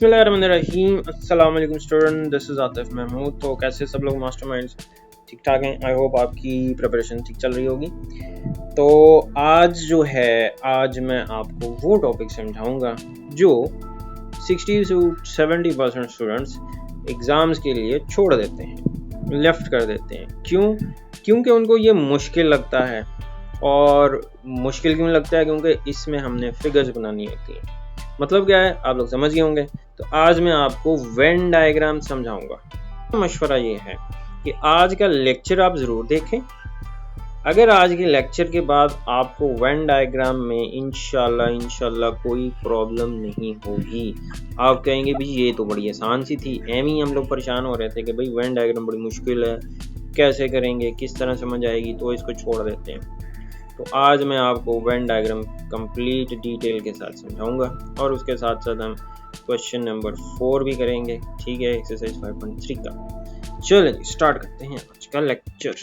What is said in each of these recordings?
बिस्मिल्लाहिर्रहमानिर्रहीम। अस्सलाम वालेकुम student, this is Atif Mahmood. तो कैसे सब लोग मास्टरमाइंड्स ठीक ठाक हैं? आई होप आपकी प्रिपरेशन ठीक चल रही होगी। तो आज मैं आपको वो टॉपिक समझाऊंगा जो 60 से 70% स्टूडेंट्स एग्ज़ाम्स के लिए छोड़ देते हैं, लेफ़्ट कर देते हैं। क्योंकि उनको ये मुश्किल लगता है। और मुश्किल क्यों लगता है? क्योंकि इसमें हमने फिगर्स बनानी होती हैं। मतलब क्या है, आप लोग समझ गए होंगे। तो आज मैं आपको वेन डायग्राम समझाऊंगा। मशवरा ये है कि आज का लेक्चर आप ज़रूर देखें। अगर आज के लेक्चर के बाद आपको वेन डायग्राम में इंशाल्लाह कोई प्रॉब्लम नहीं होगी। आप कहेंगे भाई ये तो बड़ी आसान सी थी, एम ही हम लोग परेशान हो रहे थे कि भाई वेन डायग्राम बड़ी मुश्किल है, कैसे करेंगे, किस तरह समझ आएगी, तो इसको छोड़ देते हैं। तो आज मैं आपको वेन डायग्राम कंप्लीट डिटेल के साथ समझाऊंगा और उसके साथ साथ हम क्वेश्चन नंबर 4 भी करेंगे। ठीक है, एक्सरसाइज 5.3 का। चलिए स्टार्ट करते हैं आज का लेक्चर।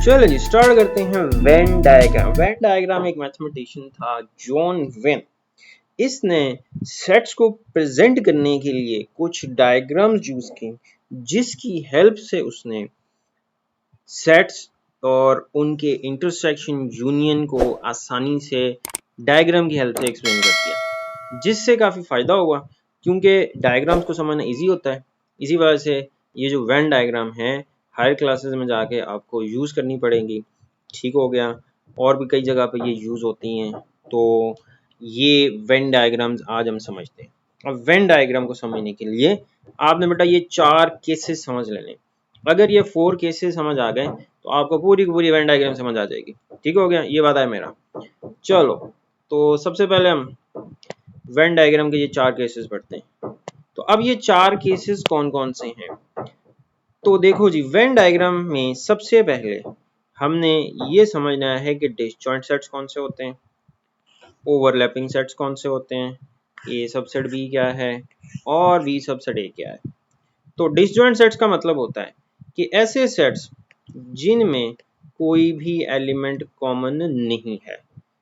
चलिए जी स्टार्ट करते हैं वेन डायग्राम। वेन डायग्राम एक मैथमेटिशियन था, जॉन वेन। इसने सेट्स को प्रेजेंट करने के लिए कुछ डायग्राम्स यूज की, जिसकी हेल्प से उसने सेट्स और उनके इंटरसेक्शन यूनियन को आसानी से डायग्राम की हेल्प से एक्सप्लेन कर दिया, जिससे काफ़ी फ़ायदा हुआ क्योंकि डायग्राम्स को समझना इजी होता है। इसी वजह से ये जो वेन डायग्राम है हायर क्लासेस में जाके आपको यूज़ करनी पड़ेगी। ठीक हो गया। और भी कई जगह पे ये यूज़ होती हैं। तो ये वेन डायग्राम्स आज हम समझते हैं। अब वेन डायग्राम को समझने के लिए आपने बेटा ये 4 केसेस समझ लेने। अगर ये 4 केसेस समझ आ गए तो आपको पूरी की पूरी वेन डायग्राम समझ आ जाएगी। ठीक हो गया, ये वादा है मेरा। चलो तो सबसे पहले हम वेन डायग्राम के ये 4 केसेस पढ़ते हैं। तो अब ये 4 केसेस कौन कौन से हैं? तो देखो जी, वेन डायग्राम में सबसे पहले हमने ये समझना है कि डिसजॉइंट सेट्स कौन से होते हैं, ओवरलैपिंग सेट्स कौन से होते हैं, ए सबसेट बी क्या है और बी सबसेट ए क्या है। तो डिसजॉइंट सेट्स का मतलब होता है कि ऐसे सेट्स जिनमें कोई भी एलिमेंट कॉमन नहीं है।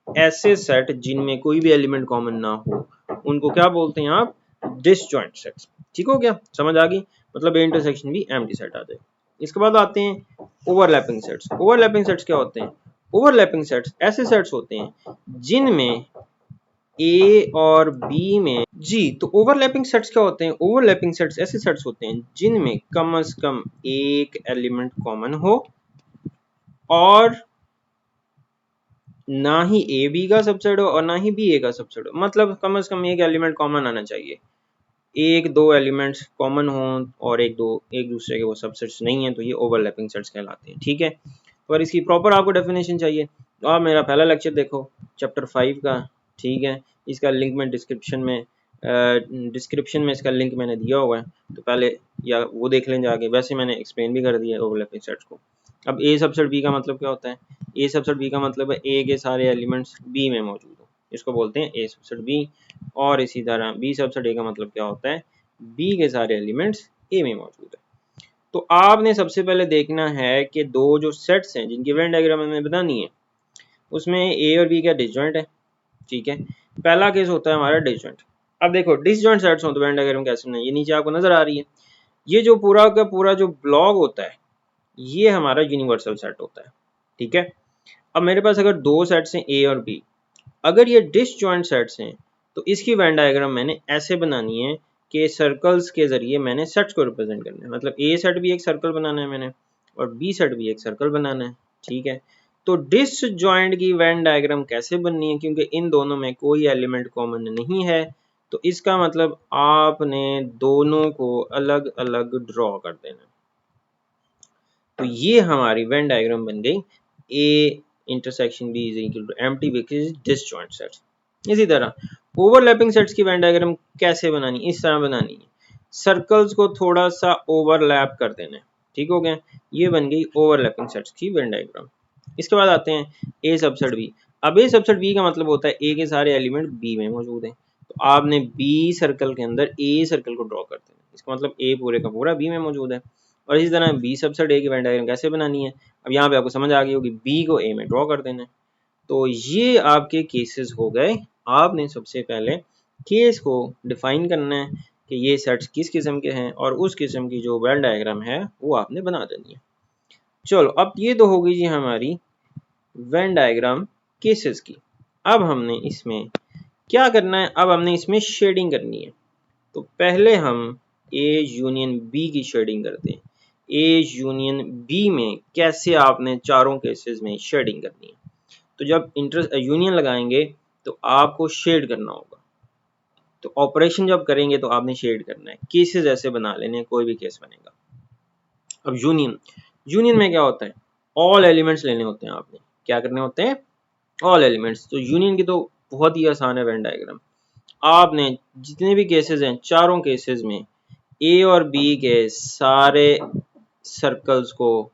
ऐसे सेट जिनमें कोई भी एलिमेंट कॉमन ना हो उनको क्या बोलते हैं आप? Disjoint sets. ठीक हो गया, समझ आ गई। मतलब ए इंटरसेक्शन भी एम्प्टी सेट आ जाए। इसके बाद आते हैं ओवरलैपिंग सेट्स। ओवरलैपिंग सेट्स क्या होते हैं? ओवरलैपिंग सेट्स ऐसे सेट्स होते हैं जिनमें ए और बी में तो ओवरलैपिंग सेट्स क्या होते हैं? ओवरलैपिंग सेट्स ऐसे सेट्स होते हैं जिनमें कम से कम एक एलिमेंट कॉमन हो और ना ही ए बी का सबसेट हो और ना ही बी ए का सबसेट हो। मतलब कम से कम एक एलिमेंट कॉमन आना चाहिए। एक दो एलिमेंट्स कॉमन हो और एक दूसरे के वो सबसेट्स नहीं है, तो ये ओवरलैपिंग सेट्स कहलाते हैं। ठीक है, और इसकी प्रॉपर आपको डेफिनेशन चाहिए तो आप मेरा पहला लेक्चर देखो, चैप्टर 5 का। ठीक है, इसका लिंक मैं डिस्क्रिप्शन में इसका लिंक मैंने दिया हुआ है, तो पहले या वो देख लें जाके। वैसे मैंने एक्सप्लेन भी कर दिया है ओवरलैपिंग सेट्स को। अब ए सबसेट बी का मतलब क्या होता है? ए सबसेट बी का मतलब है ए के सारे एलिमेंट्स बी में मौजूद हो, इसको बोलते हैं ए सबसेट बी। और इसी तरह बी सबसेट ए का मतलब क्या होता है? बी के सारे एलिमेंट्स ए में मौजूद है। तो आपने सबसे पहले देखना है कि दो जो सेट्स हैं जिनकी वेन डायग्राम हमें बनानी है, उसमें ए और बी क्या डिसजॉइंट है। ठीक है, पहला केस होता है हमारा डिसजॉइंट। अब देखो डिसजॉइंट सेट्स हो तो वेन डायग्राम कैसे बनाए, ये नीचे आपको नजर आ रही है। ये जो पूरा का पूरा जो ब्लॉक होता है ये हमारा यूनिवर्सल सेट होता है। ठीक है, अब मेरे पास अगर दो सेट्स हैं ए और बी, अगर ये डिसजॉइंट सेट्स हैं तो इसकी वेन डायग्राम मैंने ऐसे बनानी है कि सर्कल्स के जरिए मैंने सेट्स को रिप्रेजेंट करना है। मतलब ए सेट भी एक सर्कल बनाना है मैंने और बी सेट भी एक सर्कल बनाना है। ठीक है, तो डिसजॉइंट की वेन डायग्राम कैसे बननी है? क्योंकि इन दोनों में कोई एलिमेंट कॉमन नहीं है, तो इसका मतलब आपने दोनों को अलग अलग ड्रॉ कर देना। तो ये हमारी वेन डायग्राम बन गई A intersection B is equal to empty because disjoint sets. इसी तरह ओवरलैपिंग सेट्स की वेन डायग्राम कैसे बनानी? इस तरह बनानी है, सर्कल्स को थोड़ा सा ओवरलैप कर देना है। ठीक हो गया, ये बन गई ओवरलैपिंग सेट्स की वेन डायग्राम। इसके बाद आते हैं ए सबसेट बी। अब ए सबसेट बी का मतलब होता है ए के सारे एलिमेंट बी में मौजूद हैं, तो आपने बी सर्कल के अंदर ए सर्कल को ड्रॉ कर देना। इसका मतलब ए पूरे का पूरा बी में मौजूद है। और इसी तरह बी सबसेट ए की वेन डायग्राम कैसे बनानी है। अब यहाँ पे आपको समझ आ गई होगी, बी को ए में ड्रॉ कर देना है। तो ये आपके केसेस हो गए। आपने सबसे पहले केस को डिफाइन करना है कि ये सेट्स किस किस्म के हैं और उस किस्म की जो वेन डायग्राम है वो आपने बना देनी है। चलो अब ये तो हो गई जी हमारी वेन डायग्राम केसेस की। अब हमने इसमें क्या करना है, अब हमने इसमें शेडिंग करनी है। तो पहले हम ए यूनियन बी की शेडिंग करते हैं। ए यूनियन बी में कैसे आपने चारों केसेस में शेडिंग करनी है। तो जब यूनियन लगाएंगे तो आपको शेड करना होगा। तो ऑपरेशन जब करेंगे तो आपने शेड करना है, केसेस ऐसे बना लेने, कोई भी केस बनेगा। अब यूनियन में क्या होता है, ऑल एलिमेंट्स लेने होते हैं, आपने क्या करने होते हैं, ऑल एलिमेंट्स। तो यूनियन की तो बहुत ही आसान है वेन डायग्राम। आपने जितने भी केसेस हैं, चारों केसेस में ए और बी के सारे सर्कल्स को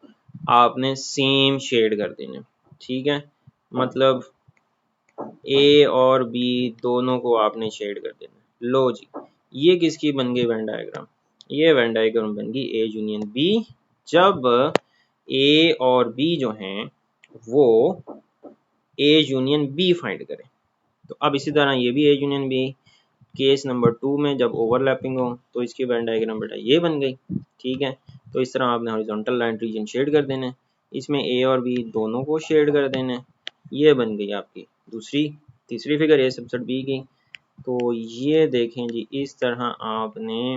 आपने सेम शेड कर देने, ठीक है। मतलब ए और बी दोनों को आपने शेड कर देना। लो जी, ये किसकी बन गई वेन डायग्राम, ये वेन डायग्राम बन गई ए यूनियन बी, जब ए और बी जो हैं वो ए यूनियन बी फाइंड करें। तो अब इसी तरह ये भी A union B, case number 2 में जब ओवरलैपिंग हो तो इसकी वेन डायग्राम बेटा ये बन गई, ठीक है। तो इस तरह आपने हॉरिजॉन्टल लाइन रीजन शेड कर देने, इसमें ए और बी दोनों को शेड कर देने। ये बन गई आपकी तीसरी फिगर ए सबसेट बी की। तो ये देखें जी, इस तरह आपने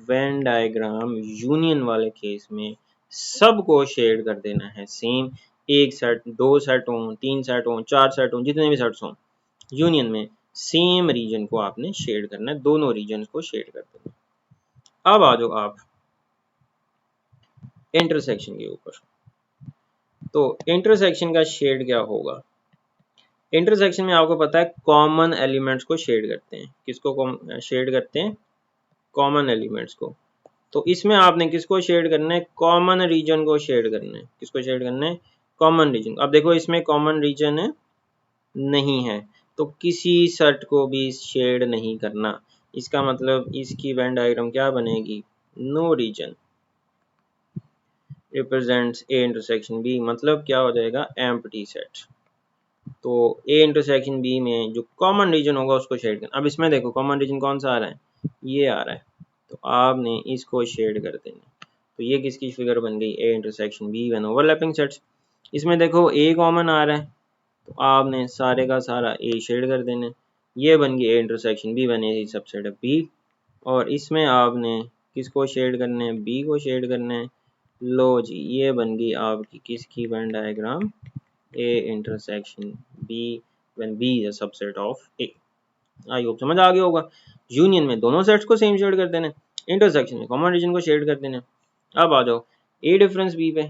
वेन डायग्राम यूनियन वाले केस में सबको शेड कर देना है सेम। एक सेट, दो सेट हों, तीन सेट हों, चार सेट हों, जितने भी सेट्स हों, यूनियन में सेम रीजन को आपने शेड करना है, दोनों रीजन को शेड कर देना है। अब आ जाओ आप इंटरसेक्शन के ऊपर। तो इंटरसेक्शन का शेड क्या होगा, इंटरसेक्शन में आपको पता है कॉमन एलिमेंट्स को शेड करते हैं। किसको शेड करते हैं, कॉमन एलिमेंट्स को। तो इसमें आपने किसको शेड करना है, कॉमन रीजन को शेड करना है। किसको शेड करना है, कॉमन रीजन। अब देखो इसमें कॉमन रीजन नहीं है तो किसी सेट को भी शेड नहीं करना। इसका मतलब इसकी वेन डायग्राम क्या बनेगी, no region represents A intersection B, मतलब क्या हो जाएगा, एम्प्टी सेट। तो ए इंटरसेक्शन बी में जो कॉमन रीजन होगा उसको शेड करना। अब इसमें देखो कॉमन रीजन कौन सा आ रहा है, ये आ रहा है, तो आपने इसको शेड कर देना। तो ये किसकी फिगर बन गई, A intersection B when overlapping sets. इसमें देखो ए कॉमन आ रहा है तो आपने सारे का सारा ए शेड कर देना। ये बन गई A intersection B when A subset of B. और इसमें आपने किसको शेड करना है, बी को शेड करना है। लो जी, ये बन गई आपकी किसकी Venn diagram, A intersection B when B is a subset of A. I hope समझ आ गया होगा। यूनियन में दोनों सेट्स को सेम शेड कर देना, इंटरसेक्शन में कॉमन रीजन को शेड कर देना। अब आ जाओ ए डिफरेंस बी पे।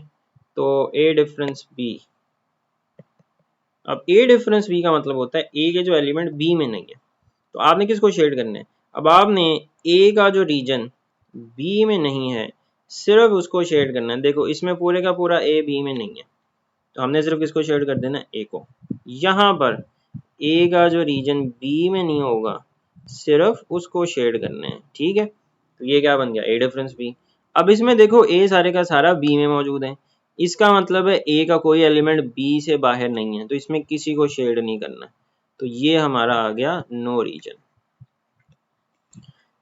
तो ए डिफरेंस बी, अब ए डिफरेंस बी का मतलब होता है ए के जो एलिमेंट बी में नहीं है, तो आपने किसको शेड करना है। अब आपने ए का जो रीजन बी में नहीं है सिर्फ उसको शेड करना है। देखो इसमें पूरे का पूरा ए बी में नहीं है तो हमने सिर्फ किसको शेड कर देना, ए को। यहाँ पर ए का जो रीजन बी में नहीं होगा सिर्फ उसको शेड करना है, ठीक है। तो ये क्या बन गया, ए डिफरेंस बी। अब इसमें देखो ए सारे का सारा बी में मौजूद है, इसका मतलब है ए का कोई एलिमेंट बी से बाहर नहीं है, तो इसमें किसी को शेड नहीं करना। तो ये हमारा आ गया नो रीजन।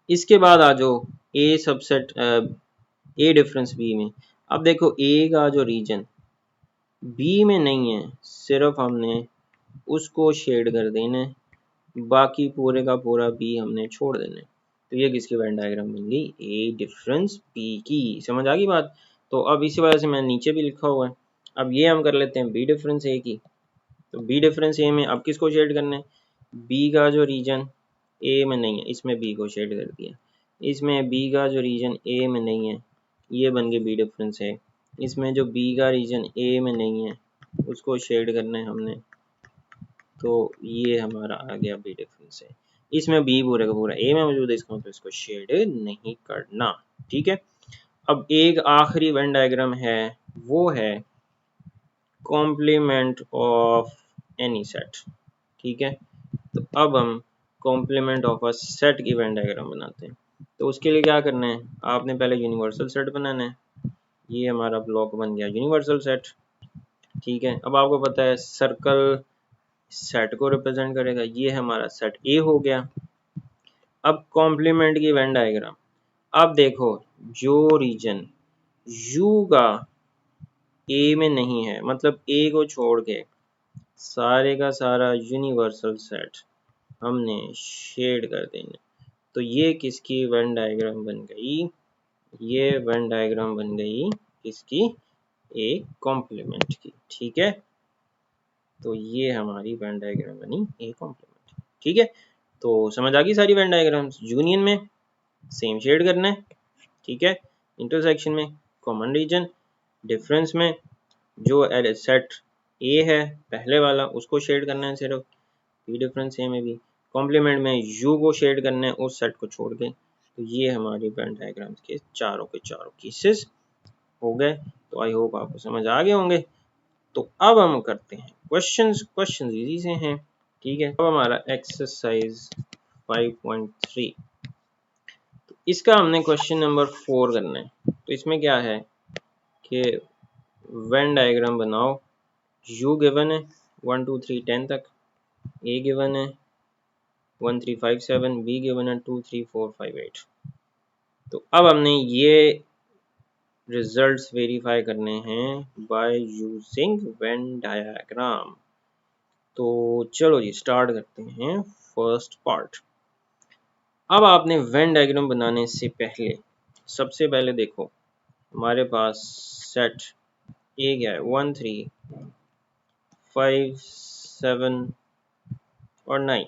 इसके बाद आ जाओ ए सबसेट ए डिफरेंस बी में। अब देखो ए का जो रीजन बी में नहीं है सिर्फ हमने उसको शेड कर देना है, बाकी पूरे का पूरा बी हमने छोड़ देना है। तो ये किसकी वेन डायग्राम बन गई, ए डिफरेंस बी की। समझ आ गई बात। तो अब इसी वजह से मैं नीचे भी लिखा हुआ है। अब ये हम कर लेते हैं बी डिफरेंस ए की। तो बी डिफरेंस ए में अब किसको शेड करना है, बी का जो रीजन ए में नहीं है इसमें बी को शेड कर दिया। इसमें बी का जो रीजन ए में नहीं है ये बन गई बी डिफरेंस है। इसमें जो बी का रीजन ए में नहीं है उसको शेड करना है हमने, तो ये हमारा आ गया बी डिफरेंस है। इसमें बी पूरे का पूरा ए में मौजूद है, इसका मतलब इसको शेड नहीं करना, ठीक है। अब एक आखिरी वेन डायग्राम है, वो है कॉम्प्लीमेंट ऑफ एनी सेट, ठीक है। तो अब हम कॉम्प्लीमेंट ऑफ अ सेट की वेन डायग्राम बनाते हैं। तो उसके लिए क्या करना है, आपने पहले यूनिवर्सल सेट बनाना है। ये हमारा ब्लॉक बन गया यूनिवर्सल सेट। ठीक है, अब आपको पता है सर्कल सेट को रिप्रेजेंट करेगा, ये हमारा सेट ए हो गया। अब कॉम्प्लीमेंट की वेन डायग्राम। अब देखो जो रीजन यू का ए में नहीं है, मतलब ए को छोड़ के सारे का सारा यूनिवर्सल सेट हमने शेड कर देंगे, तो ये किसकी वेन डायग्राम बन गई? ये वेन डायग्राम बन गई किसकी? ए कॉम्प्लीमेंट की। ठीक है, तो ये हमारी वेन डायग्राम बनी ए कॉम्प्लीमेंट। ठीक है, तो समझ आ गई सारी वेन डायग्राम्स। यूनियन में सेम शेड करना है, ठीक है, इंटरसेक्शन में कॉमन रीजन, डिफरेंस में जो सेट ए है पहले वाला उसको शेड करना है सिर्फ, पी डिफरेंस ए में भी। कॉम्प्लीमेंट में यू को शेड करना है उस सेट को छोड़ के। तो ये हमारी वेन डायग्राम्स के चारों केसेस हो गए। तो आई होप आपको समझ आ गए होंगे। तो अब हम करते हैं क्वेश्चंस इजी से हैं। ठीक है, अब हमारा एक्सरसाइज 5.3, तो इसका हमने क्वेश्चन नंबर 4 करना है। तो इसमें क्या है कि वेन डायग्राम बनाओ, यू गिवन है 1 2 3 10 तक, ए गिवन है 1 3 5 7, बी गिवन है 2 3 4 5 8। तो अब हमने ये रिजल्ट्स वेरीफाई करने हैं बाय यूजिंग वेन डायग्राम। तो चलो जी स्टार्ट करते हैं फर्स्ट पार्ट। अब आपने वेन डायग्राम बनाने से पहले सबसे पहले देखो हमारे पास सेट ए क्या है 1 3 5 7 और 9,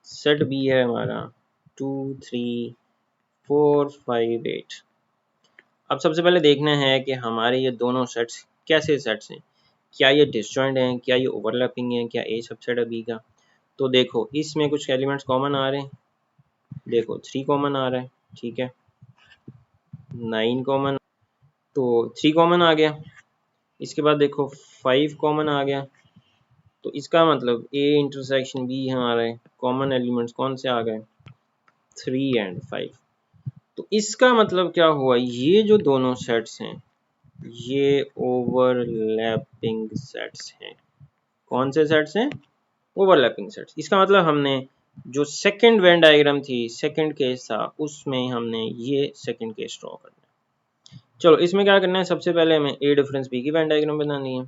सेट बी है हमारा 2 3 4 5 8। अब सबसे पहले देखना है कि हमारे ये दोनों सेट्स कैसे सेट्स हैं, क्या ये डिसजॉइंट हैं, क्या ये ओवरलैपिंग है, क्या ए सबसेट है बी का। तो देखो इसमें कुछ एलिमेंट्स कॉमन आ रहे हैं, देखो 3 कॉमन आ रहा है, ठीक है, 9 कॉमन, तो 3 कॉमन आ गया। इसके बाद देखो 5 कॉमन आ गया, तो इसका मतलब ए इंटरसेक्शन बी हमारे कॉमन एलिमेंट्स कौन से आ गए? 3 एंड 5। तो इसका मतलब क्या हुआ, ये जो दोनों सेट्स हैं ये ओवरलैपिंग सेट्स हैं। कौन से सेट्स हैं? Overlapping sets. इसका मतलब हमने जो सेकंड वेन डायग्राम थी, सेकंड केस था, उसमें हमने ये सेकंड केस ड्रॉ करना है। चलो इसमें क्या करना है, सबसे पहले हमें ए डिफरेंस बी की वेन डायग्राम बनानी है,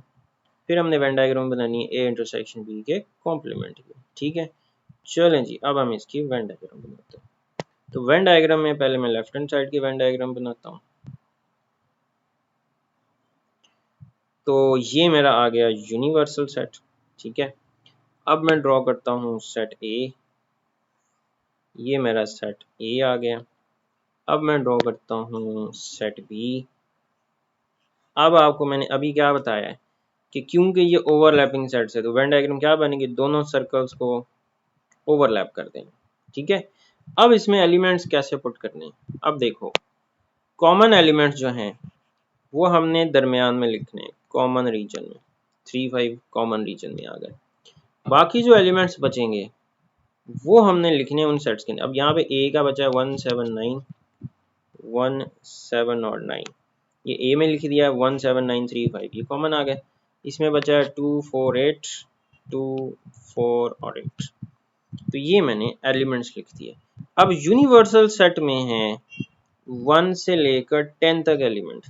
फिर हमने वेन डायग्राम बनानी है ए इंटरसेक्शन बी के कॉम्प्लीमेंट की। ठीक है, चलें जी अब हम इसकी वेन डायग्राम बनाते हैं। तो वेन डायग्राम में पहले मैं लेफ्ट हैंड साइड की वेन डायग्राम बनाता हूँ। तो ये मेरा आ गया यूनिवर्सल सेट। ठीक है, अब मैं ड्रॉ करता हूँ सेट ए, ये मेरा सेट ए आ गया। अब मैं ड्रॉ करता हूँ सेट बी। अब आपको मैंने अभी क्या बताया है कि क्योंकि ये ओवरलैपिंग सेट्स है तो वेन डायग्राम क्या बनेगी, दोनों सर्कल्स को ओवरलैप कर देंगे। ठीक है, अब इसमें एलिमेंट्स कैसे पुट करने हैं। अब देखो कॉमन एलिमेंट्स जो हैं वो हमने दरमियान में लिखने हैं, कॉमन रीजन में 3 5 कॉमन रीजन में आ गए। बाकी जो एलिमेंट्स बचेंगे वो हमने लिखने उन सेट्स के। अब यहाँ पे ए का बचा है 1 7 9, 1 7 और 9, ये ए में लिख दिया 1 7 9 3 5, ये कॉमन आ गया। इसमें बचा है 2 4 8, 2 4 और 8, तो ये मैंने एलिमेंट्स लिख दिए। अब यूनिवर्सल सेट में है 1 से लेकर 10 तक एलिमेंट।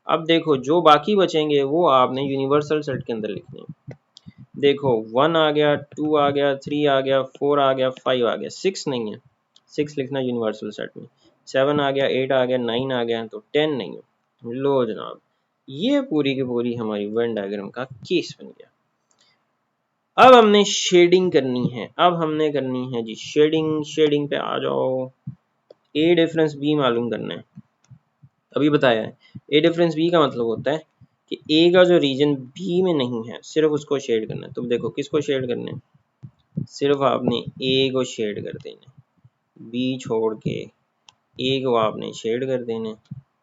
अब देखो जो बाकी बचेंगे वो आपने यूनिवर्सल सेट के अंदर लिखने हैं। देखो 1 आ गया, 2 आ गया, 3 आ गया, 4 आ गया, 5 आ गया, 6 नहीं है, 6 लिखना यूनिवर्सल सेट में, 7 आ गया, 8 आ गया, 9 आ गया, तो 10 नहीं है। लो जनाब, ये पूरी की पूरी हमारी वेन डायग्राम का केस बन गया। अब हमने शेडिंग करनी है, अब हमने करनी है जी शेडिंग। शेडिंग पे आ जाओ, ए डिफरेंस बी मालूम करना है, अभी बताया है। ए डिफरेंस बी का मतलब होता है कि ए का जो रीजन बी में नहीं है सिर्फ उसको शेड करना है। तो देखो किसको शेड करना है, सिर्फ आपने ए को शेड कर देना, बी छोड़ के ए को आपने शेड कर देना।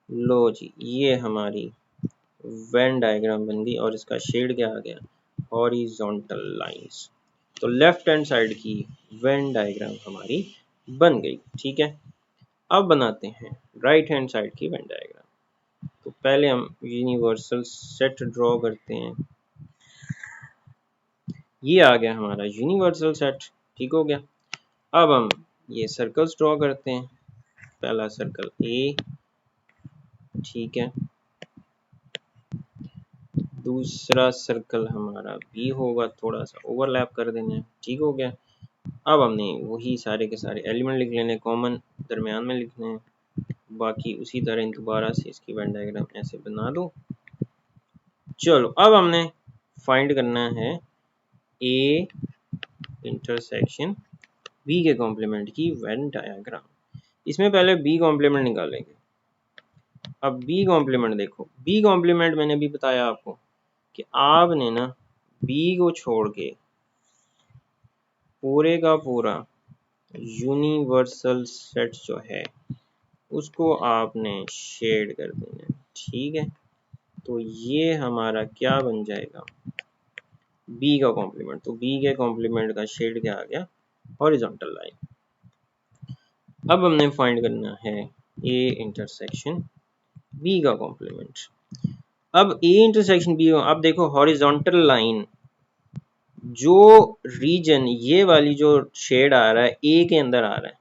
लो जी ये हमारी वेन डायग्राम बन गई और इसका शेड क्या आ गया, हॉरिजॉन्टल लाइंस। तो लेफ्ट हैंड साइड की वेन डायग्राम हमारी बन गई। ठीक है, अब बनाते हैं राइट हैंड साइड की वेन डायग्राम। तो पहले हम यूनिवर्सल सेट ड्रॉ करते हैं। ये आ गया हमारा यूनिवर्सल सेट, ठीक हो गया। अब हम ये सर्कल्स ड्रॉ करते हैं। पहला सर्कल ए, ठीक है, दूसरा सर्कल हमारा बी होगा, थोड़ा सा ओवरलैप कर देना है, ठीक हो गया। अब हमने वही सारे के सारे एलिमेंट लिख लेने, कॉमन दरमियान में लिखने हैं, बाकी उसी तरह दोबारा से इसकी वेन डायग्राम ऐसे बना दो। चलो अब हमने फाइंड करना है ए इंटरसेक्शन बी के कॉम्प्लीमेंट की वेन डायग्राम। इसमें पहले बी कॉम्प्लीमेंट निकालेंगे। अब बी कॉम्प्लीमेंट देखो, बी कॉम्प्लीमेंट मैंने भी बताया आपको कि आपने ना बी को छोड़ के पूरे का पूरा यूनिवर्सल सेट जो है उसको आपने शेड कर देना है, ठीक है। तो ये हमारा क्या बन जाएगा, बी का कॉम्प्लीमेंट। तो बी के कॉम्प्लीमेंट का शेड क्या आ गया, हॉरिजॉन्टल लाइन। अब हमने फाइंड करना है ए इंटरसेक्शन बी का कॉम्प्लीमेंट। अब ए इंटरसेक्शन बी, अब देखो हॉरिजॉन्टल लाइन जो रीजन, ये वाली जो शेड आ रहा है ए के अंदर आ रहा है,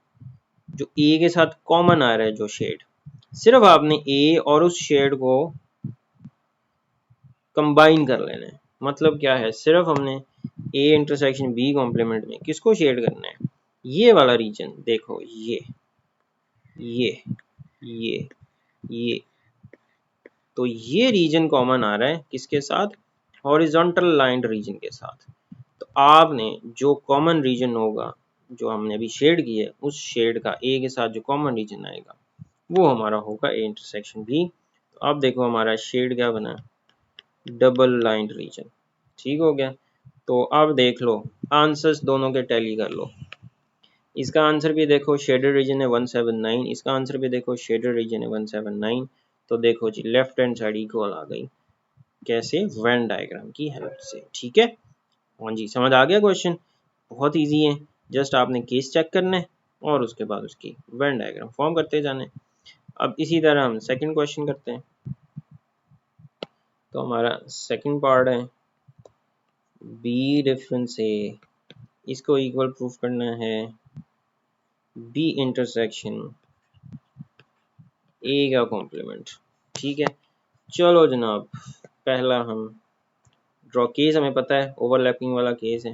जो ए के साथ कॉमन आ रहा है जो शेड, सिर्फ आपने ए और उस शेड को कंबाइन कर लेना है। मतलब क्या है, सिर्फ हमने ए इंटरसेक्शन बी कॉम्प्लीमेंट में किसको शेड करना है, ये वाला रीजन देखो, ये ये ये, तो ये रीजन कॉमन आ रहा है किसके साथ, हॉरिजॉन्टल लाइन रीजन के साथ। तो आपने जो कॉमन रीजन होगा जो हमने अभी शेड किया है, उस शेड का ए के साथ जो कॉमन रीजन आएगा वो हमारा होगा ए इंटरसेक्शन बी। तो अब देखो हमारा शेड क्या बना, डबल लाइन रीजन, ठीक हो गया। तो अब देख लो आंसर्स दोनों के टैली कर लो। इसका आंसर भी देखो शेडेड रीजन है 179, इसका आंसर भी देखो शेडेड रीजन है 179। तो देखो जी लेफ्ट हैंड साइड इक्वल आ गई, कैसे, वेन डायग्राम की हेल्प से, ठीक है। हाँ जी, समझ आ गया क्वेश्चन, बहुत इजी है। जस्ट आपने केस चेक करना है और उसके बाद उसकी वेन डायग्राम फॉर्म करते जाने। अब इसी तरह हम सेकंड क्वेश्चन करते हैं। तो हमारा सेकंड पार्ट है बी डिफरेंस ए, इसको इक्वल प्रूफ करना है बी इंटरसेक्शन ए का कॉम्प्लीमेंट, ठीक है। चलो जनाब, पहला हम ड्रॉ, केस हमें पता है ओवरलैपिंग वाला केस है।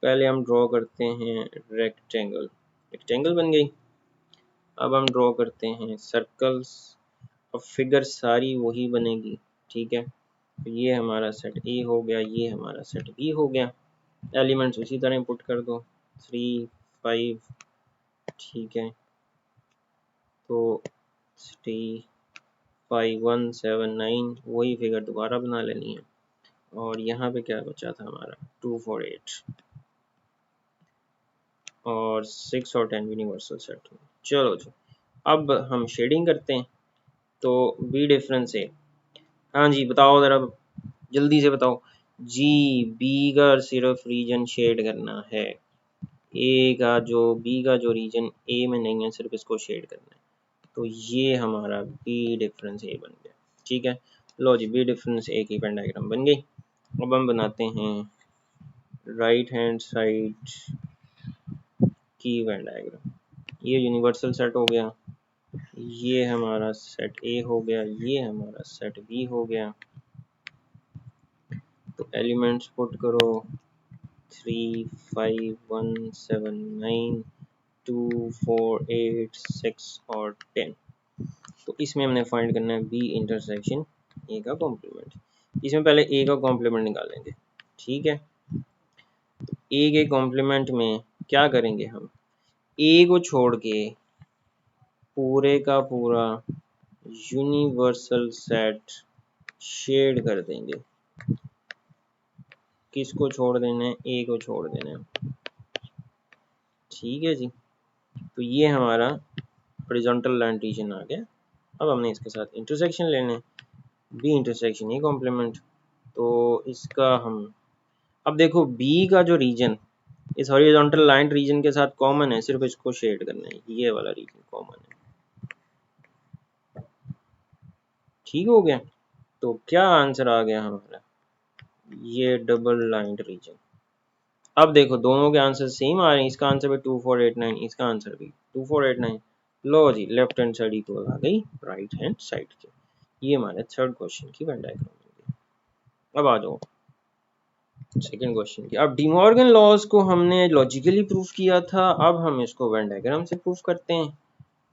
पहले हम ड्रॉ करते हैं रेक्टेंगल, रेक्टेंगल बन गई। अब हम ड्रॉ करते हैं सर्कल्स, अब फिगर सारी वही बनेगी, ठीक है। तो ये हमारा सेट ए हो गया, ये हमारा सेट बी हो गया। एलिमेंट्स उसी तरह पुट कर दो, 3 5, ठीक है। तो 3 5 1 7 9, वही फिगर दोबारा बना लेनी है। और यहाँ पे क्या बचा था हमारा 2 4 8 और 6 और 10 यूनिवर्सल सेट। चलो जी, अब हम शेडिंग करते हैं। तो बी डिफरेंस है, हाँ जी बताओ ज़रा, जल्दी से बताओ जी। बी का सिर्फ रीजन शेड करना है, ए का जो, बी का जो रीजन ए में नहीं है सिर्फ इसको शेड करना है। तो ये हमारा बी डिफरेंस ए बन गया, ठीक है। लो जी, बी डिफरेंस ए की पेन डायग्राम बन गई। अब हम बनाते हैं राइट हैंड साइड की वेन डायग्राम। ये यूनिवर्सल सेट हो गया, ये हमारा सेट ए हो गया, ये हमारा सेट बी हो गया। तो एलिमेंट्स पुट करो 3 5 1 7 9 2 4 8 6 और 10। तो इसमें हमने फाइंड करना है बी इंटरसेक्शन ए का कॉम्प्लीमेंट। इसमें पहले ए का कॉम्प्लीमेंट निकालेंगे, ठीक है। ए के कॉम्प्लीमेंट में क्या करेंगे हम, ए को छोड़ के पूरे का पूरा यूनिवर्सल सेट शेड कर देंगे। किसको छोड़ देना है, ए को छोड़ देना है, ठीक है जी। तो ये हमारा हॉरिजॉन्टल लाइन रीजन आ गया। अब हमने इसके साथ इंटरसेक्शन लेने, बी इंटरसेक्शन ए कॉम्प्लीमेंट। तो इसका हम, अब देखो बी का जो रीजन इस हॉरिजॉन्टल लाइन रीजन के साथ कॉमन है, सिर्फ इसको शेड करना है, ये वाला रीजन कॉमन है, ठीक हो गया। तो क्या आंसर आ गया हमारा, ये डबल लाइन रीजन। अब देखो दोनों के आंसर सेम आ रहे हैं, इसका आंसर भी 2489, इसका आंसर भी 2489। लो जी, लेफ्ट हैंड साइड इक्वल आ गई राइट हैंड साइड के। ये हमारे थर्ड क्वेश्चन की वेन डायग्राम। अब आ जाओ सेकंड क्वेश्चन की। अब डिमॉर्गन लॉज को हमने लॉजिकली प्रूफ किया था, अब हम इसको वेन डायग्राम से प्रूफ करते हैं।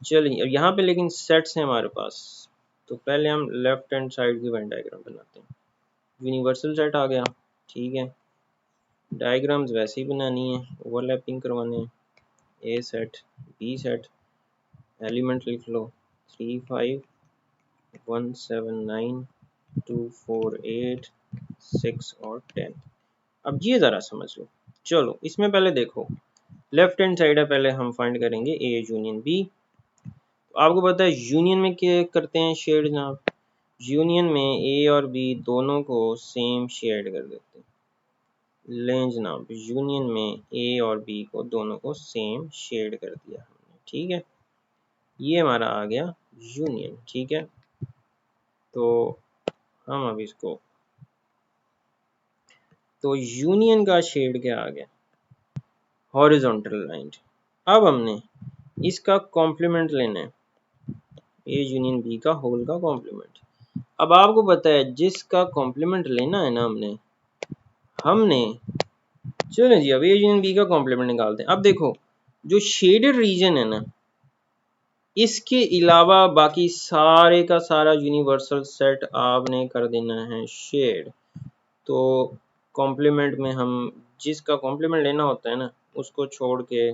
चलिए अब यहाँ पे लेकिन सेट्स हैं हमारे पास, तो पहले हम लेफ्ट हैंड साइड की वेन डायग्राम बनाते हैं। यूनिवर्सल सेट आ गया, ठीक है। डायग्राम्स वैसे ही बनानी है, ओवरलैपिंग करवाने हैं। ए सेट, बी सेट, एलिमेंट लिख लो 3 5 1 7 9 2 4 8 6 और 10। अब ये ज़रा समझ लो। चलो इसमें पहले देखो, लेफ्ट हैंड साइड है, पहले हम फाइंड करेंगे ए यूनियन बी। तो आपको पता है यूनियन में क्या करते हैं, शेड जनाब। यूनियन में ए और बी दोनों को सेम शेड कर देते हैं। लें जनाब, यूनियन में ए और बी को दोनों को सेम शेड कर दिया हमने, ठीक है। ये हमारा आ गया यूनियन, ठीक है। तो हम अब इसको, तो यूनियन का शेड क्या आ गया, हॉरिजॉन्टल लाइन। अब हमने इसका कॉम्प्लीमेंट लेना है, ए यूनियन बी का होल का कॉम्प्लीमेंट। अब आपको पता है जिसका कॉम्प्लीमेंट लेना है ना हमने चलो जी अब ए यूनियन बी का कॉम्प्लीमेंट निकालते हैं। अब देखो जो शेडेड रीजन है ना, इसके अलावा बाकी सारे का सारा यूनिवर्सल सेट आपने कर देना है शेड। तो कॉम्प्लीमेंट में हम जिसका कॉम्प्लीमेंट लेना होता है ना, उसको छोड़ के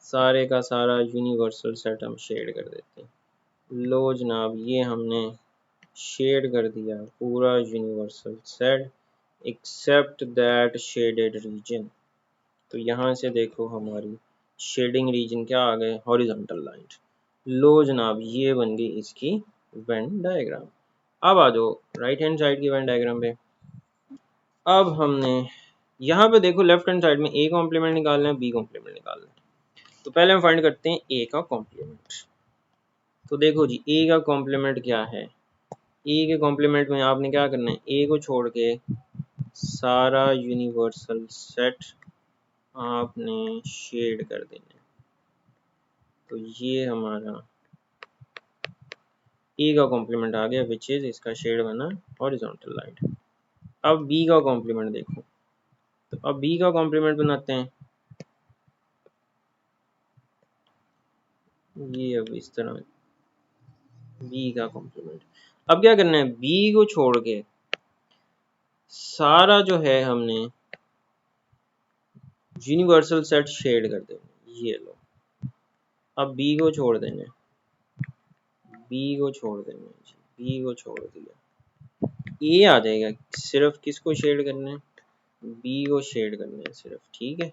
सारे का सारा यूनिवर्सल सेट हम शेड कर देते हैं। लो जनाब, ये हमने शेड कर दिया पूरा universal set except that shaded region. तो यहाँ से देखो हमारी शेडिंग रीजन क्या आ गए, हॉरिजॉन्टल लाइन। लो जनाब, ये बन गई इसकी वेन डायग्राम। अब आ जाओ राइट हैंड साइड की वेन डायग्राम पे। अब हमने यहाँ पे देखो लेफ्ट हैंड साइड में ए कॉम्प्लीमेंट निकालना है, बी कॉम्प्लीमेंट निकालना है। तो पहले हम फाइंड करते हैं ए का कॉम्प्लीमेंट। तो देखो जी ए का कॉम्प्लीमेंट क्या है, ए के कॉम्प्लीमेंट में आपने क्या करना है, ए को छोड़ के सारा यूनिवर्सल सेट आपने शेड कर देना है। तो ये हमारा ए का कॉम्प्लीमेंट आ गया, विच इज इसका शेड बना हॉरिजॉन्टल लाइन। अब बी का कॉम्प्लीमेंट देखो, तो अब बी का कॉम्प्लीमेंट बनाते हैं। ये अब इस तरह बी का कॉम्प्लीमेंट। अब क्या करना है, बी को छोड़ के सारा जो है हमने यूनिवर्सल सेट शेड कर देना। ये लो, अब बी को छोड़ देना, बी को छोड़ देना, बी को छोड़ दिया, ए आ जाएगा। सिर्फ किसको शेड करना है, बी को शेड करना है सिर्फ, ठीक है।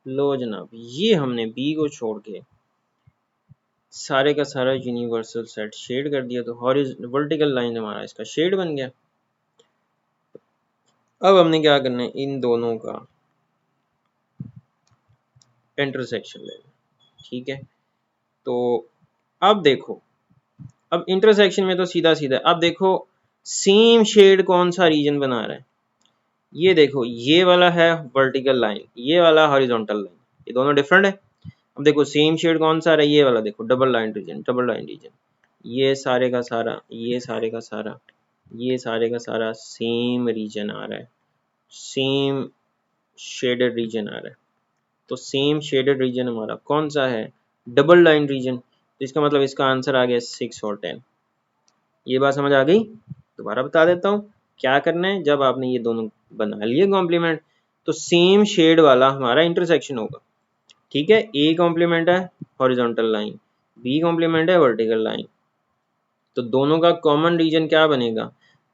लो जनाब, ये हमने बी को छोड़ के सारे का सारा यूनिवर्सल सेट शेड कर दिया, तो वर्टिकल लाइन हमारा इसका शेड बन गया। अब हमने क्या करना है, इन दोनों का इंटरसेक्शन लेना, ठीक है। तो अब देखो, अब इंटरसेक्शन में तो सीधा सीधा अब देखो सेम शेड कौन सा रीजन बना रहा है, ये देखो ये वाला है वर्टिकल लाइन, ये वाला हॉरिजॉन्टल लाइन, ये दोनों डिफरेंट है। अब देखो सेम शेड कौन सा है, ये वाला देखो double line region, double line region. ये सारे का सारा, ये सारे का सारा, ये सारे का सारा सेम रीजन आ रहा है, सेम शेडेड रीजन आ रहा है। तो सेम शेडेड रीजन हमारा कौन सा है, डबल लाइन रीजन। तो इसका मतलब इसका आंसर आ गया 6 और 10। ये बात समझ आ गई, दोबारा बता देता हूँ क्या करना है। जब आपने ये दोनों बना लिए कॉम्प्लीमेंट, तो सेम शेड वाला हमारा इंटरसेक्शन होगा, ठीक है। ए कॉम्प्लीमेंट है हॉरिजॉन्टल लाइन, बी कॉम्प्लीमेंट है वर्टिकल लाइन। तो दोनों का कॉमन रीजन क्या बनेगा,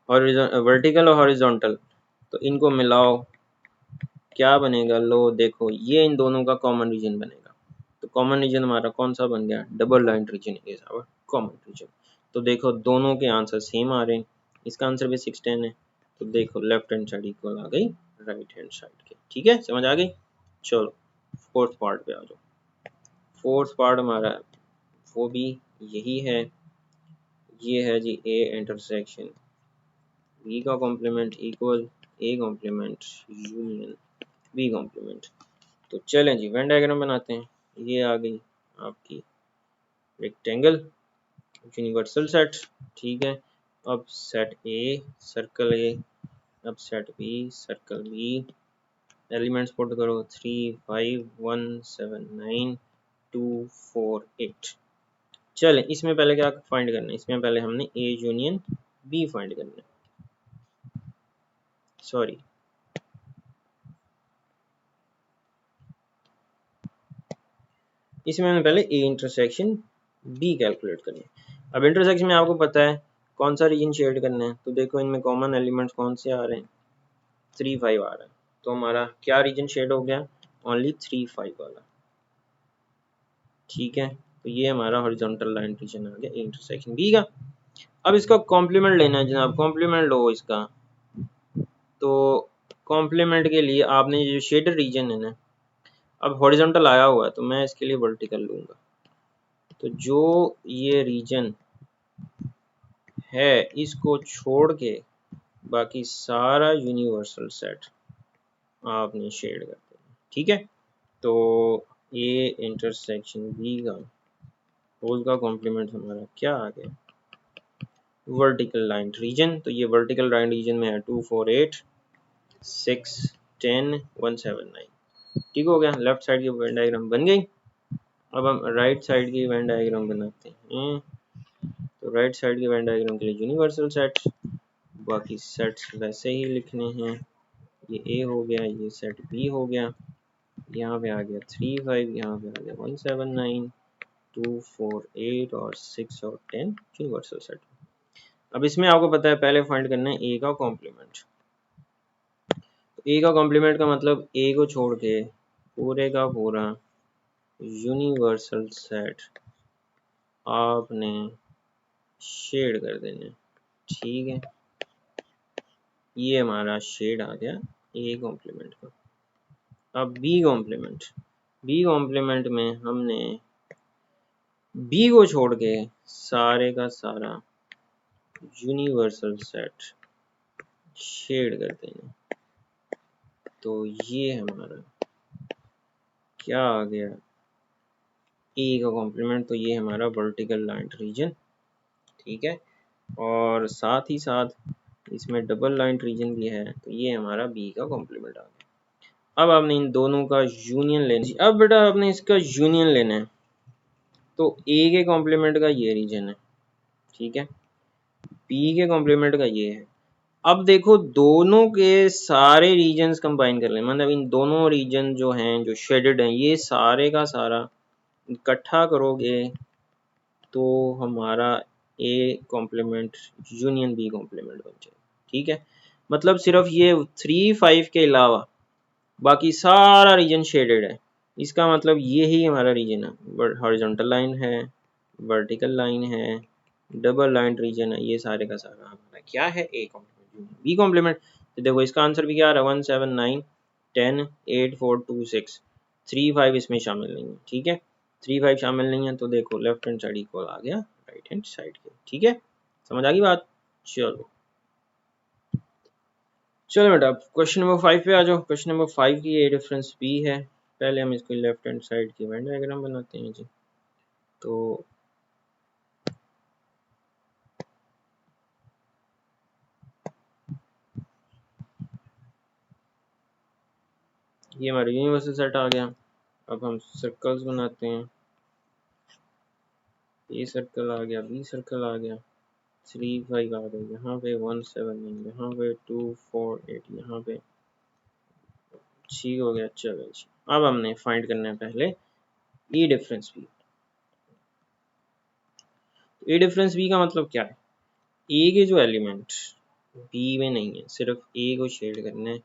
वर्टिकल और हॉरिजॉन्टल। तो इनको मिलाओ, क्या बनेगा, लो देखो ये इन दोनों का कॉमन रीजन बनेगा। तो कॉमन रीजन हमारा कौन सा बन गया, double line region is our common region. तो देखो दोनों के आंसर सेम आ रहे हैं, इसका आंसर भी 6 10 है। तो देखो लेफ्ट हैंड साइड इक्वल आ गई राइट हैंड साइड के, ठीक है, समझ आ गई। चलो फोर्थ पार्ट पे आ जाओ। फोर्थ पार्ट हमारा वो भी यही है, ये है जी ए इंटरसेक्शन बी का complement equal A complement union B complement. तो चलें जी वेन डायग्राम बनाते हैं। ये आ गई आपकी रेक्टेंगल यूनिवर्सल सेट, ठीक है। अब सेट ए सर्कल ए, अब set B circle B, elements put करो 3 5 1 7 9 2 4 8। चलें इसमें पहले क्या फाइंड करना है, इसमें पहले हमने ए यूनियन बी फाइंड करना है। सॉरी इसमें हमें पहले ए इंटरसेक्शन बी कैलकुलेट करना है। अब इंटरसेक्शन में आपको पता है कौन सा रीजन शेड करना है, तो देखो इनमें कॉमन एलिमेंट्स कौन से आ रहे हैं, 3 5 आ रहा है, तो हमारा क्या रीजन शेड हो गया, ओनली 3 5 वाला, ठीक है। तो ये हमारा हॉरिजॉन्टल लाइन रीजन आ गया ए इंटरसेक्शन बी का। अब इसका कॉम्प्लीमेंट लेना है जनाब, कॉम्प्लीमेंट लो इसका। तो कॉम्प्लीमेंट के लिए आपने जो शेडर रीजन है ना, अब हॉरिजॉन्टल आया हुआ है तो मैं इसके लिए वर्टिकल लूंगा। तो जो ये रीजन है इसको छोड़ के बाकी सारा यूनिवर्सल सेट आपने शेड कर देना, ठीक है। तो ए इंटरसेक्शन बी का होल का कॉम्प्लीमेंट हमारा क्या आ गया, वर्टिकल लाइन रीजन। तो ये वर्टिकल लाइन रीजन में है 2 4 8 6 10 1 7 9, ठीक हो गया। लेफ्ट साइड की वेन डायग्राम बन गई। अब हम राइट साइड की वेन डायग्राम बनाते हैं। तो राइट साइड की वेन डायग्राम के लिए यूनिवर्सल सेट, बाकी सेट्स वैसे ही लिखने हैं। ये ए हो गया, ये सेट बी हो गया, यहाँ पे आ गया 3 5, यहाँ पे आ गया 1 7 9 2 4 8 और 6 और 10 यूनिवर्सल सेट। अब इसमें आपको पता है पहले फाइंड करना है ए का कॉम्प्लीमेंट। तो ए का कॉम्प्लीमेंट का मतलब ए को छोड़ के पूरे का पूरा यूनिवर्सल सेट आपने शेड कर देना, ठीक है। ये हमारा शेड आ गया ए कॉम्प्लीमेंट का। अब बी कॉम्प्लीमेंट, बी कॉम्प्लीमेंट में हमने बी को छोड़ के सारे का सारा यूनिवर्सल सेट शेड कर देना। तो ये हमारा क्या आ गया ए का कॉम्प्लीमेंट, तो ये हमारा वर्टिकल लाइन रीजन, ठीक है। और साथ ही साथ इसमें डबल लाइन रीजन भी है, तो ये हमारा बी का कॉम्प्लीमेंट आ गया। अब आपने इन दोनों का यूनियन लेना है। अब बेटा आपने इसका यूनियन लेना है। तो ए के कॉम्प्लीमेंट का ये रीजन है, ठीक है, बी के कॉम्प्लीमेंट का ये है। अब देखो दोनों के सारे रीजन्स कंबाइन कर लें, मतलब इन दोनों रीजन जो हैं जो शेडेड हैं ये सारे का सारा इकट्ठा करोगे तो हमारा A complement union B complement बन जाए, ठीक है। मतलब सिर्फ ये 3 5 के अलावा बाकी सारा रीजन शेडेड है। इसका मतलब ये ही हमारा रीजन है, हॉरिजॉन्टल लाइन है, वर्टिकल लाइन है, डबल लाइन रीजन है, ये सारे का सारा हमारा क्या है ए कॉम्प्लीमेंट बी कॉम्प्लीमेंट। तो देखो इसका आंसर भी क्या आ रहा है 1 7 9 10 8 4 2 6, 3 5 इसमें शामिल नहीं है, ठीक है। 3 5 शामिल नहीं है तो देखो लेफ्ट हैंड साइड इक्वल आ गया राइट हैंड साइड के, ठीक है। समझ आ गई बात। चलो चलो बेटा क्वेश्चन नंबर 5 पे आ जाओ। क्वेश्चन नंबर 5 की ए डिफरेंस बी है। पहले हम इसको लेफ्ट हैंड साइड की वेन डायग्राम बनाते हैं जी। तो ये हमारा यूनिवर्सल सेट आ गया। अब हम सर्कल्स बनाते हैं। ए सर्कल आ गया, बी सर्कल आ गया, 3 5 आ गया, यहाँ पे 1 7 9, यहाँ पे 2 4 8, यहाँ पे ठीक हो गया। चलो जी अब हमने फाइंड करना है पहले ए डिफरेंस बी। ए डिफरेंस बी का मतलब क्या है, ए के जो एलिमेंट बी में नहीं है सिर्फ ए को शेड करना है,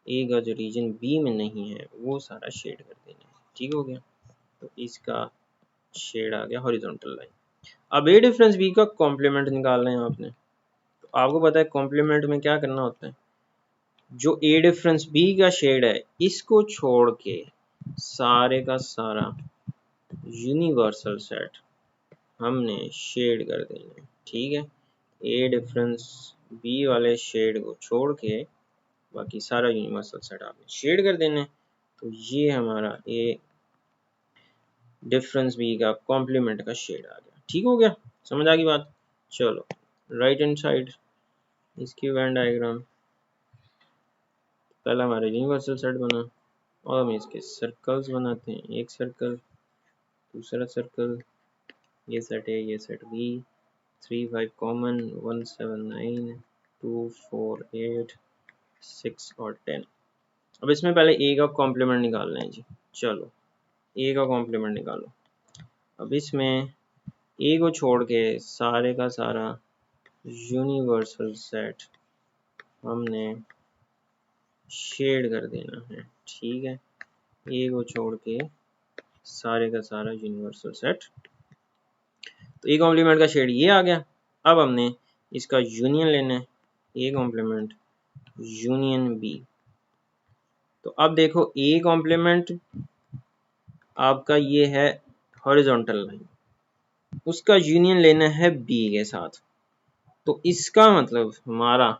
ए का जो रीजन बी में नहीं है वो सारा शेड कर देना है, ठीक हो गया। तो इसका शेड आ गया हॉरिजॉन्टल लाइन। अब ए डिफरेंस बी का कॉम्प्लीमेंट निकालना है आपने। तो आपको पता है कॉम्प्लीमेंट में क्या करना होता है, जो ए डिफरेंस बी का शेड है इसको छोड़ के सारे का सारा यूनिवर्सल सेट हमने शेड कर देना है, ठीक है। ए डिफरेंस बी वाले शेड को छोड़ के बाकी सारा यूनिवर्सल सेट आपने शेड कर देना है। तो ये हमारा ए डिफरेंस बी का कॉम्प्लीमेंट का शेड आ गया, ठीक हो गया, समझ आ गई बात। चलो राइट हैंड साइड इसकी वेन डायग्राम, पहला हमारा यूनिवर्सल सेट बना और हम इसके सर्कल्स बनाते हैं, एक सर्कल, दूसरा सर्कल, ये सेट है, ये सेट बी, 3 5 कॉमन, 1 7 9 2 4 8 6 और 10। अब इसमें पहले ए का कॉम्प्लीमेंट निकालना है जी। चलो ए का कॉम्प्लीमेंट निकालो। अब इसमें ए को छोड़ के सारे का सारा यूनिवर्सल सेट हमने शेड कर देना है, ठीक है। ए को छोड़ के सारे का सारा यूनिवर्सल सेट, तो ए कॉम्प्लीमेंट का शेड ये आ गया। अब हमने इसका यूनियन लेना है, ए कॉम्प्लीमेंट यूनियन बी। तो अब देखो ए कॉम्प्लीमेंट आपका ये है हॉरिजॉन्टल लाइन, उसका यूनियन लेना है बी के साथ। तो इसका मतलब हमारा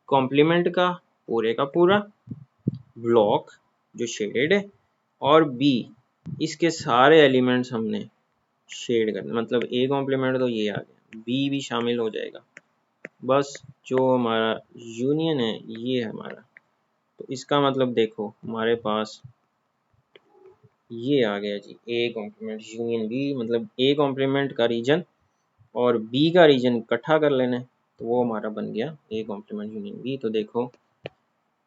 कॉम्प्लीमेंट का पूरा ब्लॉक जो शेडेड है और बी इसके सारे एलिमेंट्स हमने शेड करना, मतलब ए कॉम्प्लीमेंट तो ये आ गया, बी भी शामिल हो जाएगा, बस जो हमारा यूनियन है ये हमारा। तो इसका मतलब देखो हमारे पास ये आ गया जी, ए कॉम्प्लीमेंट यूनियन बी, मतलब ए कॉम्प्लीमेंट का रीजन और बी का रीजन इकट्ठा कर लेना है, तो वो हमारा बन गया ए कॉम्प्लीमेंट यूनियन बी। तो देखो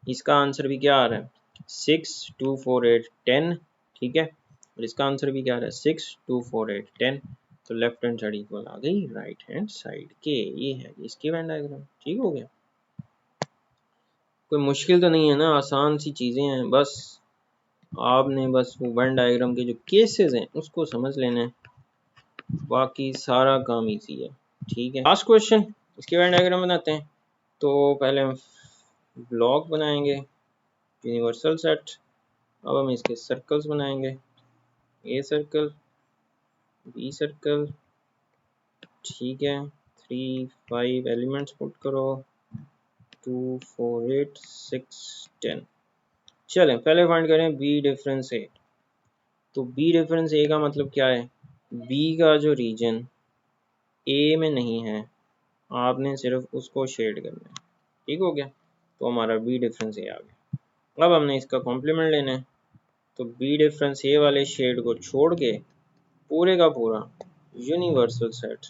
इसका आंसर भी क्या आ रहा है, 6 2 4 8 10, ठीक है। और इसका आंसर भी क्या आ रहा है, 6 2 4 8 10। तो लेफ्ट हैंड साइड इक्वल आ गई राइट हैंड साइड के, ये है इसकी वेन डायग्राम, ठीक हो गया। कोई मुश्किल तो नहीं है ना, आसान सी चीजें हैं, बस आपने बस वो वेन डायग्राम के जो केसेस हैं उसको समझ लेना है, बाकी सारा काम इजी है, ठीक है। लास्ट क्वेश्चन इसके वेन डायग्राम बनाते हैं। तो पहले हम ब्लॉक बनाएंगे यूनिवर्सल सेट, अब हम इसके सर्कल्स बनाएंगे, ए सर्कल, बी सर्कल, ठीक है। 3 5 एलिमेंट्स पुट करो, 2 4 8 6 10। चलें पहले फाइंड करें बी डिफरेंस ए। तो बी डिफरेंस ए का मतलब क्या है, बी का जो रीजन ए में नहीं है आपने सिर्फ उसको शेड करना है, ठीक हो गया। तो हमारा बी डिफरेंस ए आ गया। अब हमने इसका कॉम्प्लीमेंट लेना है, तो बी डिफरेंस ए वाले शेड को छोड़ के पूरे का पूरा यूनिवर्सल सेट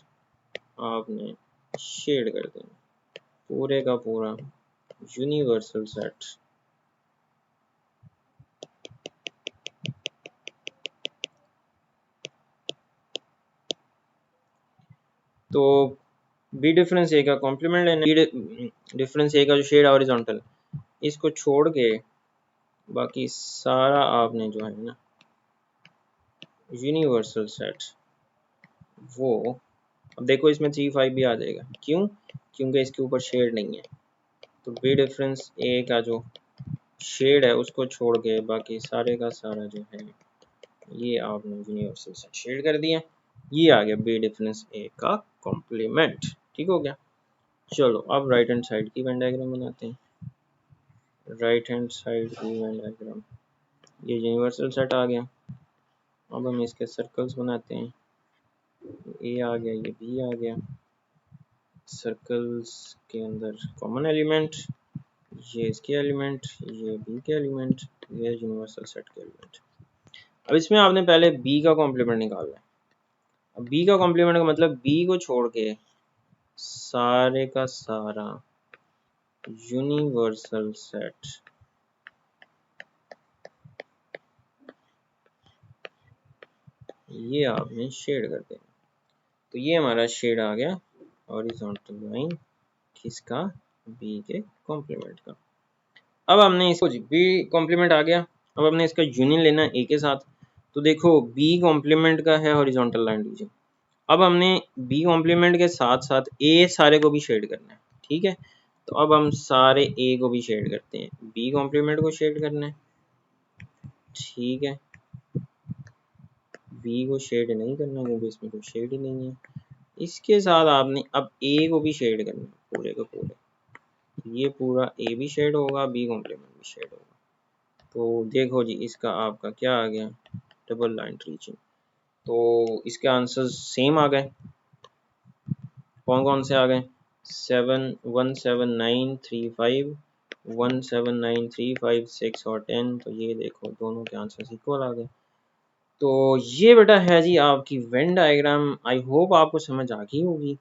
आपने शेड कर देना, पूरे का पूरा यूनिवर्सल सेट। तो बी डिफरेंस ए का कॉम्प्लीमेंट लेना, बी डिफरेंस ए का जो शेड हॉरिजॉन्टल इसको छोड़ के बाकी सारा आपने जो है ना यूनिवर्सल सेट वो, अब देखो इसमें 3 5 भी आ जाएगा, क्यों, क्योंकि इसके ऊपर शेड नहीं है। तो बी डिफरेंस ए का जो शेड है उसको छोड़ के बाकी सारे का सारा जो है ये आपने यूनिवर्सल सेट शेड कर दिया, ये आ गया बी डिफरेंस ए का कॉम्प्लीमेंट, ठीक हो गया। चलो अब राइट हैंड साइड की वेन डायग्राम बनाते हैं। राइट हैंड साइड की वेन डायग्राम, ये यूनिवर्सल सेट आ गया। अब हम इसके सर्कल्स बनाते हैं, ए आ गया, ये बी आ गया, सर्कल्स के अंदर कॉमन एलिमेंट, ये इसके एलिमेंट, ये बी के एलिमेंट, ये यूनिवर्सल सेट के एलिमेंट। अब इसमें आपने पहले बी का कॉम्प्लीमेंट निकालना है। अब बी का कॉम्प्लीमेंट का मतलब बी को छोड़ के सारे का सारा यूनिवर्सल सेट ये आपने शेड कर देना। तो ये हमारा शेड आ गया हॉरिजॉन्टल लाइन किसका, बी के कॉम्प्लीमेंट का। अब हमने इसको बी कॉम्प्लीमेंट आ गया, अब हमने इसका यूनियन लेना है ए के साथ। तो देखो बी कॉम्प्लीमेंट का है हॉरिजॉन्टल लाइन रीजन, अब हमने बी कॉम्प्लीमेंट के साथ साथ ए सारे को भी शेड करना है, ठीक है। तो अब हम सारे ए को भी शेड करते हैं, बी कॉम्प्लीमेंट को शेड करना है, ठीक है। बी को शेड नहीं करना क्योंकि इसमें कोई शेड ही नहीं है। इसके साथ आपने अब ए को भी शेड करना पूरे को पूरे, ये पूरा ए भी शेड होगा, बी कॉम्प्लीमेंट भी शेड होगा। तो देखो जी इसका आपका क्या आ गया, डबल लाइन रीचिंग। तो इसके आंसर्स सेम आ गए। कौन कौन से आ गए, 17935, 17935, 6 और 10। तो ये देखो दोनों के आंसर्स इक्वल आ गए। तो ये बेटा है जी आपकी वेन डायग्राम। आई होप आपको समझ आ गई होगी।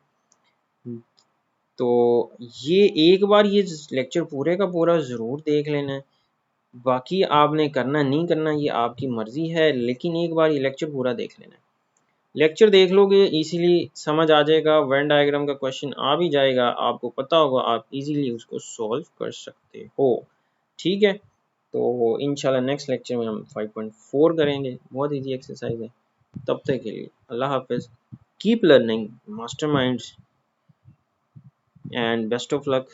तो ये एक बार ये लेक्चर पूरे का पूरा ज़रूर देख लेना है, बाकी आपने करना नहीं करना ये आपकी मर्ज़ी है, लेकिन एक बार ये लेक्चर पूरा देख लेना है। लेक्चर देख लोगे इजीली समझ आ जाएगा, वेन डायग्राम का क्वेश्चन आ भी जाएगा, आपको पता होगा, आप इजीली उसको सॉल्व कर सकते हो। ठीक है, तो इंशाल्लाह नेक्स्ट लेक्चर में हम 5.4 करेंगे, बहुत इजी एक्सरसाइज है। तब तक के लिए अल्लाह हाफिज़, keep learning masterminds, and best of luck.